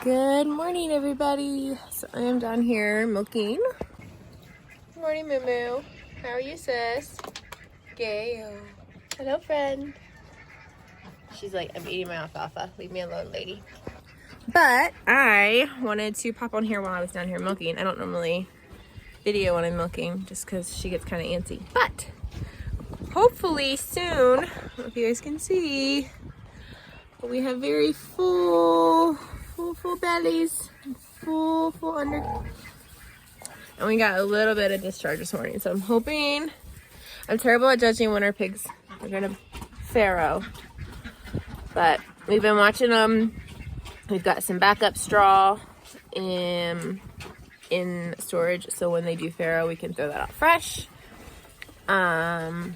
Good morning, everybody. So I am down here milking. Good morning, Moo Moo. How are you, sis? Gail. Hello, friend. She's like, I'm eating my alfalfa. Leave me alone, lady. But I wanted to pop on here while I was down here milking. I don't normally video when I'm milking just because she gets kind of antsy. But hopefully soon, I don't know if you guys can see, but we have very full bellies, full under, and we got a little bit of discharge this morning. So I'm hoping, I'm terrible at judging when our pigs are gonna farrow, but we've been watching them. We've got some backup straw in storage, so when they do farrow, we can throw that out fresh. But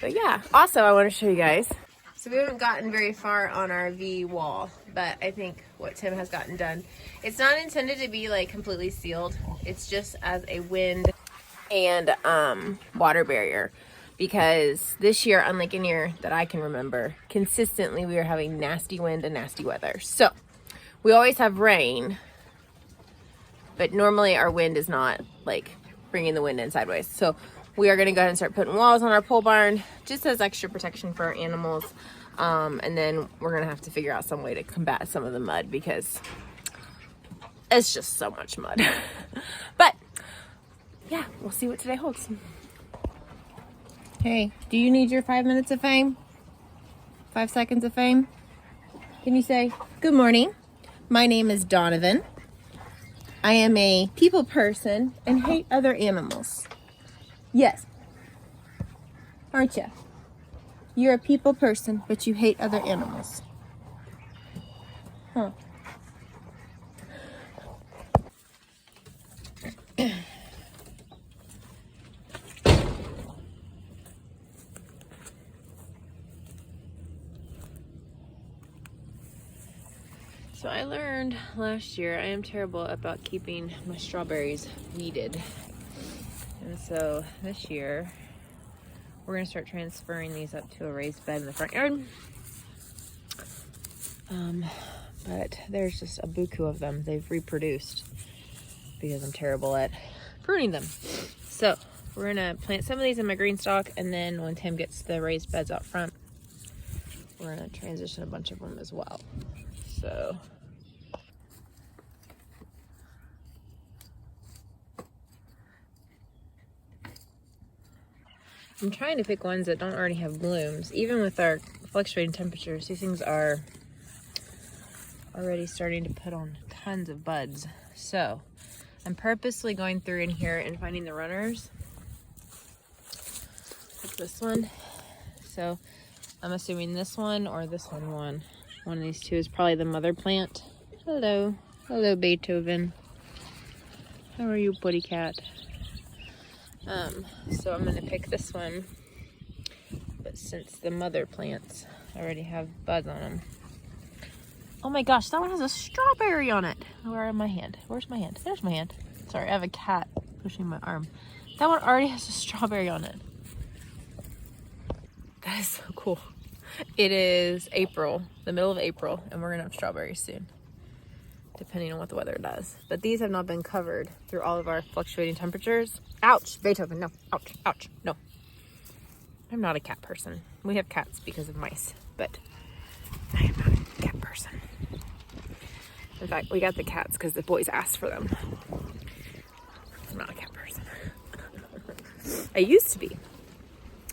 yeah, also I want to show you guys. So we haven't gotten very far on our V wall, but I think what Tim has gotten done, it's not intended to be like completely sealed. It's just as a wind and water barrier, because this year, unlike any year that I can remember, consistently we are having nasty wind and nasty weather. So we always have rain, but normally our wind is not like bringing the wind in sideways. So we are going to go ahead and start putting walls on our pole barn just as extra protection for our animals. And then we're going to have to figure out some way to combat some of the mud because it's just so much mud. But yeah, we'll see what today holds. Hey, do you need your 5 minutes of fame? 5 seconds of fame? Can you say, good morning, my name is Donovan. I am a people person and hate other animals. Yes. Aren't you? You're a people person, but you hate other animals. Huh. So I learned last year I am terrible about keeping my strawberries weeded. And so this year, we're going to start transferring these up to a raised bed in the front yard. But there's just a buku of them. They've reproduced because I'm terrible at pruning them. So we're going to plant some of these in my green stalk, and then when Tim gets the raised beds out front, we're going to transition a bunch of them as well. So I'm trying to pick ones that don't already have blooms. Even with our fluctuating temperatures, these things are already starting to put on tons of buds. So I'm purposely going through in here and finding the runners. Like this one. So I'm assuming this one or this one won. One of these two is probably the mother plant. Hello. Hello, Beethoven. How are you, buddy cat? So I'm gonna pick this one, but since the mother plants already have buds on them. Oh my gosh, that one has a strawberry on it. Where is my hand? Where's my hand? There's my hand. Sorry, I have a cat pushing my arm. That one already has a strawberry on it. That is so cool. It is April, the middle of April, and we're gonna have strawberries soon, depending on what the weather does. But these have not been covered through all of our fluctuating temperatures. Ouch, Beethoven, no, ouch, ouch, no. I'm not a cat person. We have cats because of mice, but I am not a cat person. In fact, we got the cats because the boys asked for them. I'm not a cat person. I used to be.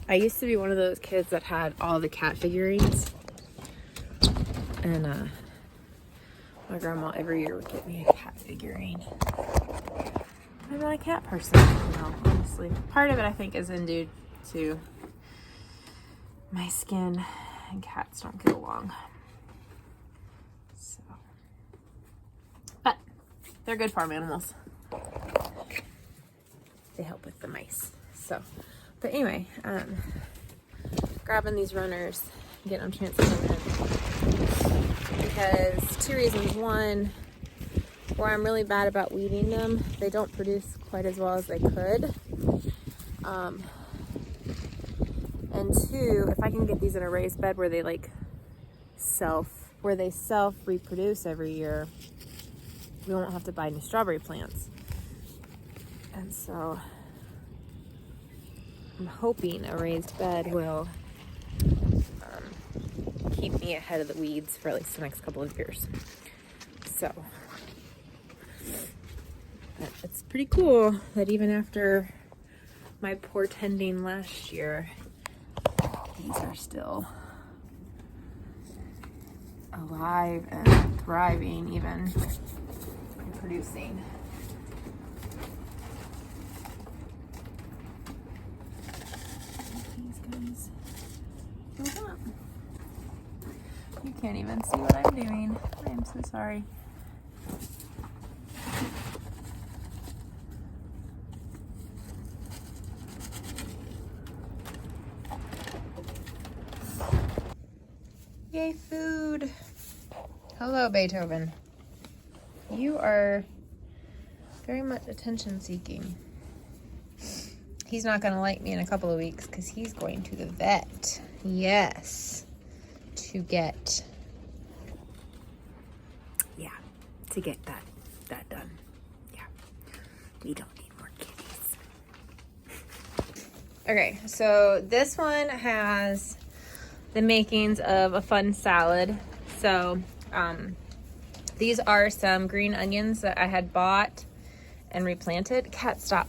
I used to be one of those kids that had all the cat figurines. And my grandma every year would get me a cat figurine. I'm not a cat person, no, honestly. Part of it, I think, is due to my skin, and cats don't get along. So, but they're good farm animals. They help with the mice. So, but anyway, grabbing these runners, getting them transplanted. Because 2 reasons. One, where I'm really bad about weeding them, they don't produce quite as well as they could. And 2, if I can get these in a raised bed where they like self where they self-reproduce every year, we won't have to buy new strawberry plants. And so I'm hoping a raised bed will keep me ahead of the weeds for at least the next couple of years. So it's pretty cool that even after my poor tending last year, these are still alive and thriving, even and producing. These guys filled up. You can't even see what I'm doing. I am so sorry. Yay, food. Hello, Beethoven. You are very much attention seeking. He's not going to like me in a couple of weeks because he's going to the vet. Yes. To get that done. Yeah. We don't need more kitties. Okay, so this one has the makings of a fun salad. So these are some green onions that I had bought and replanted. Cat, stop.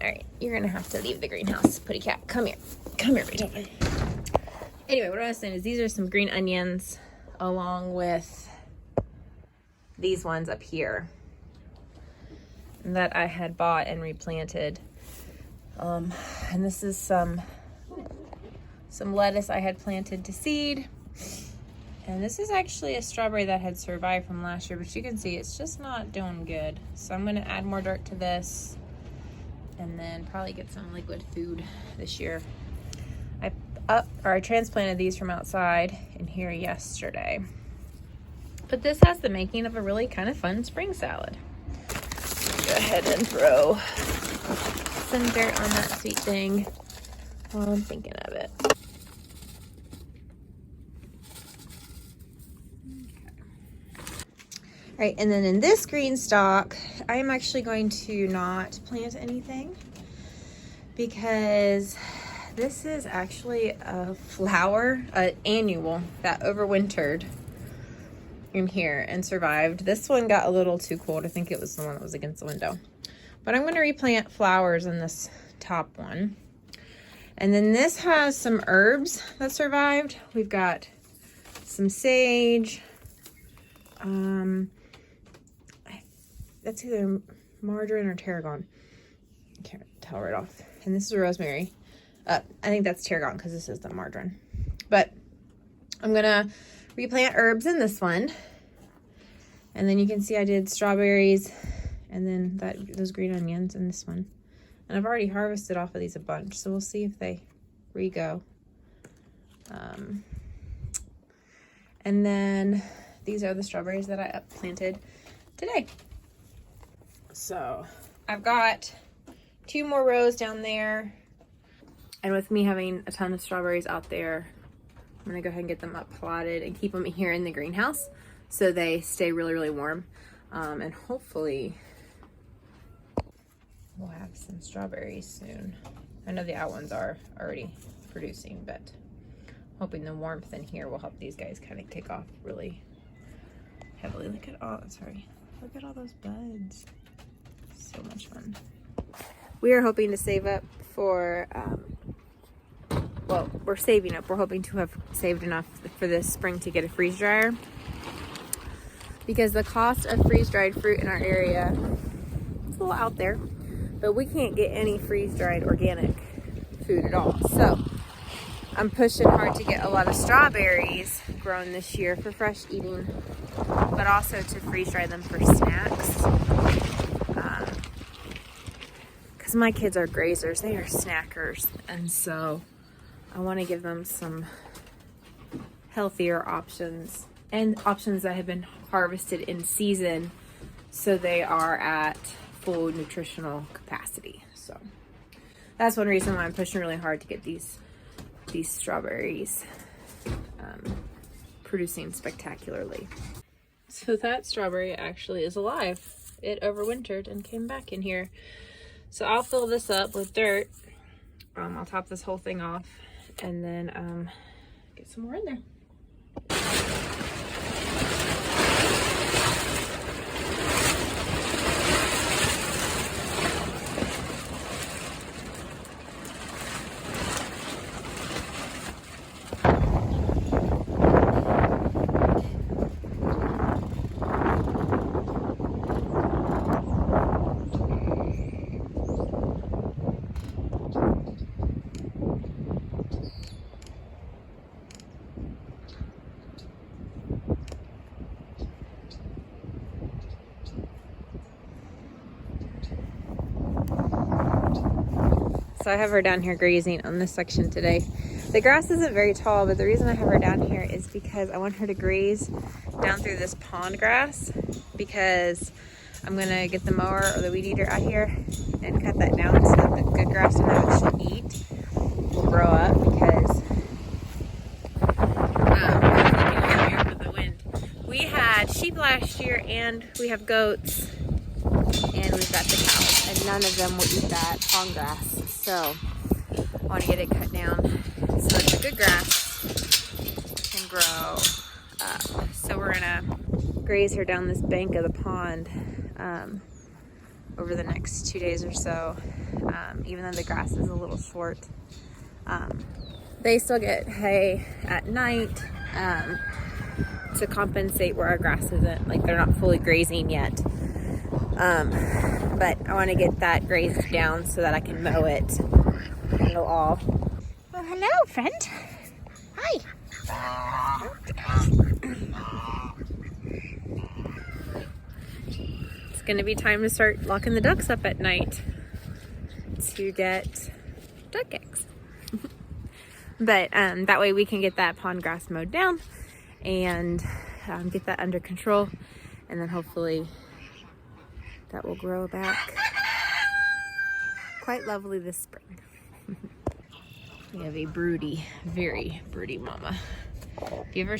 All right, you're gonna have to leave the greenhouse. Putty cat, come here. Come here, Beethoven. Anyway, what I was saying is these are some green onions along with these ones up here that I had bought and replanted. And this is some lettuce I had planted to seed. And this is actually a strawberry that had survived from last year, but you can see it's just not doing good. So I'm gonna add more dirt to this and then probably get some liquid food this year. I transplanted these from outside in here yesterday. But this has the making of a really kind of fun spring salad. Go ahead and throw some dirt on that sweet thing while I'm thinking of it. All right, and then in this green stalk, I am actually going to not plant anything because this is actually a flower, an annual that overwintered in here and survived. This one got a little too cold. I think it was the one that was against the window. But I'm going to replant flowers in this top one. And then this has some herbs that survived. We've got some sage. That's either marjoram or tarragon. I can't tell right off. And this is rosemary. I think that's tarragon because this is the marjoram. But I'm gonna replant herbs in this one. And then you can see I did strawberries and then those green onions in this one. And I've already harvested off of these a bunch, so we'll see if they re-go. And then these are the strawberries that I planted today. So I've got 2 more rows down there. And with me having a ton of strawberries out there, I'm gonna go ahead and get them up plotted and keep them here in the greenhouse so they stay really, really warm. And hopefully we'll have some strawberries soon. I know the out ones are already producing, but hoping the warmth in here will help these guys kind of kick off really heavily. Look at all those buds. So much fun. We are hoping to save up for, well, we're saving up. We're hoping to have saved enough for this spring to get a freeze dryer, because the cost of freeze-dried fruit in our area, it's a little out there, but we can't get any freeze-dried organic food at all. So I'm pushing hard to get a lot of strawberries grown this year for fresh eating, but also to freeze-dry them for snacks. Because my kids are grazers, they are snackers, and so I want to give them some healthier options and options that have been harvested in season, so they are at full nutritional capacity. So that's one reason why I'm pushing really hard to get these strawberries producing spectacularly. So that strawberry actually is alive. It overwintered and came back in here. So I'll fill this up with dirt. I'll top this whole thing off and then get some more in there. So I have her down here grazing on this section today. The grass isn't very tall, but the reason I have her down here is because I want her to graze down through this pond grass, because I'm gonna get the mower or the weed eater out here and cut that down so that the good grass that she'll eat will grow up, because with the wind. We had sheep last year and we have goats and we've got the cows, and none of them will eat that pond grass. So I want to get it cut down so that the good grass can grow up. So we're gonna graze her down this bank of the pond over the next 2 days or so. Even though the grass is a little short, they still get hay at night to compensate where our grass isn't, like they're not fully grazing yet. But I want to get that grazed down so that I can mow it. It'll all. Well, hello, friend. Hi. It's going to be time to start locking the ducks up at night to get duck eggs. But that way we can get that pond grass mowed down and get that under control, and then hopefully that will grow back quite lovely this spring. We have a broody, very broody mama. Have you ever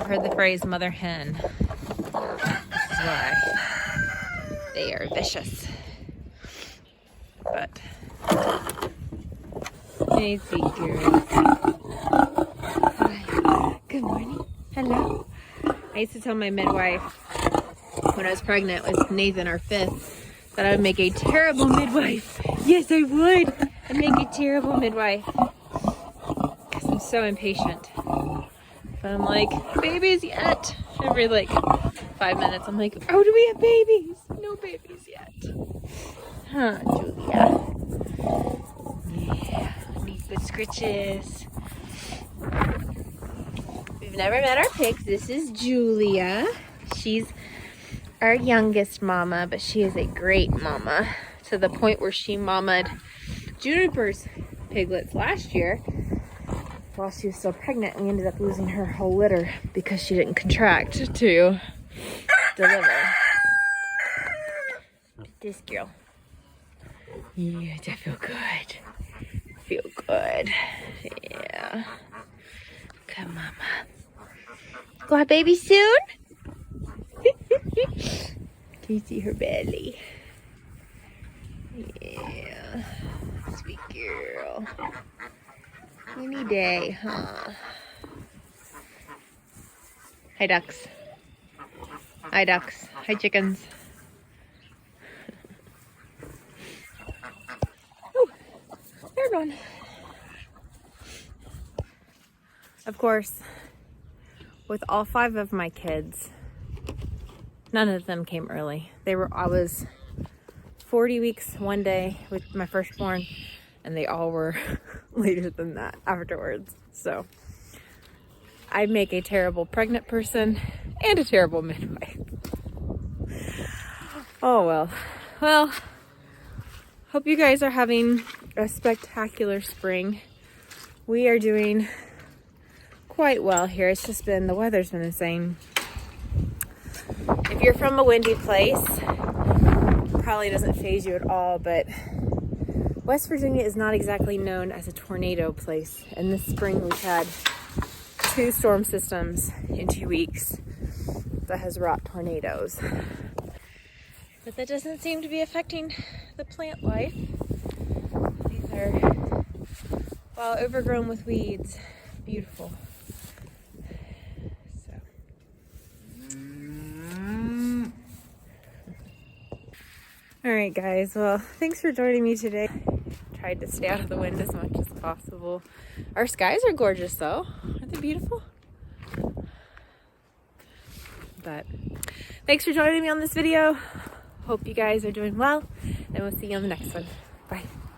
heard the phrase mother hen? This is why. They are vicious. But, hey, sweet girl. Hi. Good morning. Hello. I used to tell my midwife when I was pregnant with Nathan, our fifth, that I would make a terrible midwife. Yes, I would. I'd make a terrible midwife. Because I'm so impatient. But I'm like, babies yet? Every like 5 minutes, I'm like, oh, do we have babies? No babies yet. Huh, Julia? Yeah, need good scritches. We've never met our pigs. This is Julia. She's our youngest mama, but she is a great mama, to the point where she mamaed Juniper's piglets last year while she was still pregnant. We ended up losing her whole litter because she didn't contract to deliver. This girl. Yeah, I feel good. Feel good. Yeah. Come, mama. Go have baby soon? Can you see her belly? Yeah. Sweet girl. Any day, huh? Hi, ducks. Hi, ducks. Hi, chickens. Oh, they're gone. Of course, with all 5 of my kids, none of them came early. I was 40 weeks one day with my firstborn, and they all were later than that afterwards. So I make a terrible pregnant person and a terrible midwife. Oh well. Well, hope you guys are having a spectacular spring. We are doing quite well here. It's just been, the weather's been insane. If you're from a windy place, it probably doesn't faze you at all, but West Virginia is not exactly known as a tornado place. And this spring we've had 2 storm systems in 2 weeks that has wrought tornadoes. But that doesn't seem to be affecting the plant life. These are, while overgrown with weeds, beautiful. So. All right, guys. Well, thanks for joining me today. Tried to stay out of the wind as much as possible. Our skies are gorgeous, though. Aren't they beautiful? But thanks for joining me on this video. Hope you guys are doing well, and we'll see you on the next one. Bye.